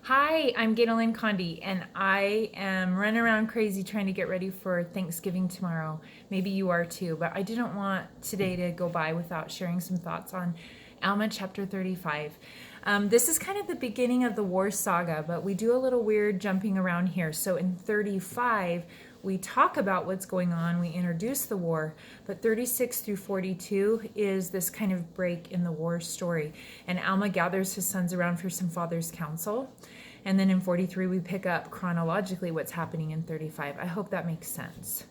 Hi, I'm Ganel-Lyn and I am running around crazy trying to get ready for Thanksgiving tomorrow. Maybe you are too, but I didn't want today to go by without sharing some thoughts on Alma chapter 35. This is kind of the beginning of the war saga, but we do a little weird jumping around here. So in 35, we talk about what's going on, we introduce the war, but 36 through 42 is this kind of break in the war story. And Alma gathers his sons around for some father's council. And then in 43, we pick up chronologically what's happening in 35. I hope that makes sense.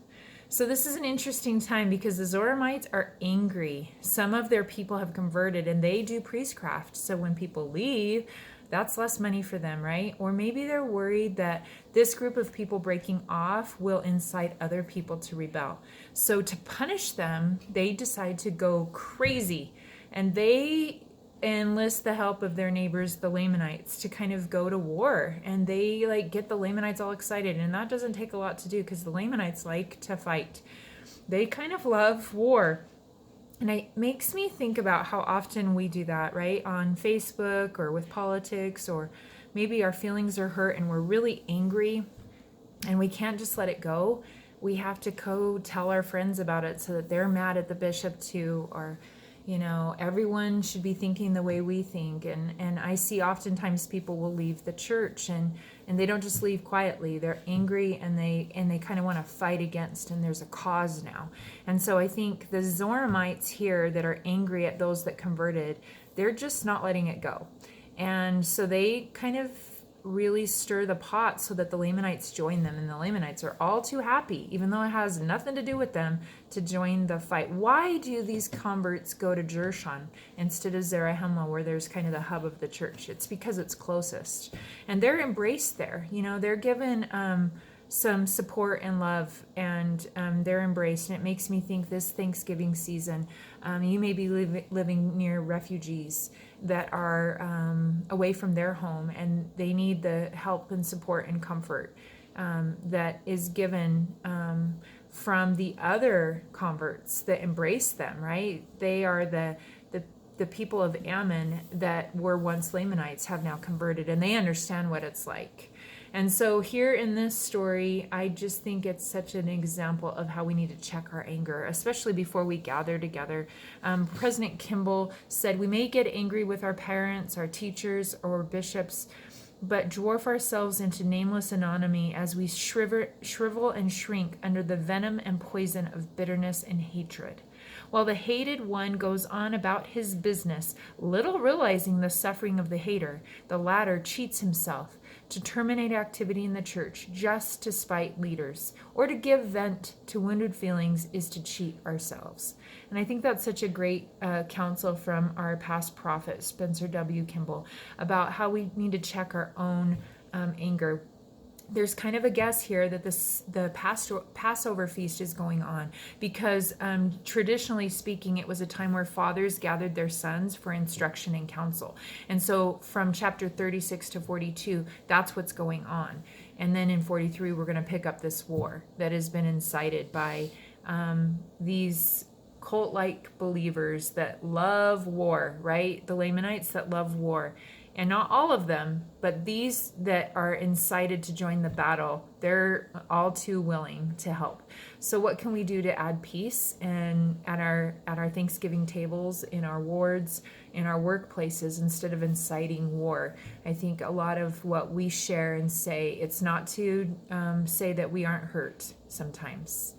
So this is an interesting time because the Zoramites are angry. Some of their people have converted and they do priestcraft. So when people leave, that's less money for them, right? Or maybe they're worried that this group of people breaking off will incite other people to rebel. So to punish them, they decide to go crazy. And they enlist the help of their neighbors, the Lamanites, to kind of go to war. And they get the Lamanites all excited. And that doesn't take a lot to do because the Lamanites like to fight. They kind of love war. And it makes me think about how often we do that, right? On Facebook or with politics, or maybe our feelings are hurt and we're really angry and we can't just let it go. We have to go tell our friends about it so that they're mad at the bishop too, or everyone should be thinking the way we think. And I see oftentimes people will leave the church and they don't just leave quietly. They're angry and they kind of want to fight against, and there's a cause now. And so I think the Zoramites here that are angry at those that converted, they're just not letting it go. And so they kind of really stir the pot so that the Lamanites join them, and the Lamanites are all too happy, even though it has nothing to do with them, to join the fight. Why do these converts go to Jershon instead of Zarahemla, where there's kind of the hub of the church? It's because it's closest, and they're embraced there. They're given some support and love, and they're embraced. And it makes me think this Thanksgiving season, you may be living near refugees that are away from their home, and they need the help and support and comfort that is given from the other converts that embrace them, right? They are the people of Ammon that were once Lamanites have now converted, and they understand what it's like. And so here in this story, I just think it's such an example of how we need to check our anger, especially before we gather together. President Kimball said, "We may get angry with our parents, our teachers, or bishops, but dwarf ourselves into nameless anonymity as we shrivel and shrink under the venom and poison of bitterness and hatred. While the hated one goes on about his business, little realizing the suffering of the hater, the latter cheats himself. To terminate activity in the church just to spite leaders or to give vent to wounded feelings is to cheat ourselves." And I think that's such a great counsel from our past prophet, Spencer W. Kimball, about how we need to check our own anger. There's kind of a guess here that the Passover feast is going on because traditionally speaking, it was a time where fathers gathered their sons for instruction and counsel. And so from chapter 36 to 42, that's what's going on. And then in 43, we're going to pick up this war that has been incited by these cult-like believers that love war, right? The Lamanites that love war. And not all of them, but these that are incited to join the battle, they're all too willing to help. So what can we do to add peace and at our Thanksgiving tables, in our wards, in our workplaces, instead of inciting war? I think a lot of what we share and say, it's not to say that we aren't hurt sometimes.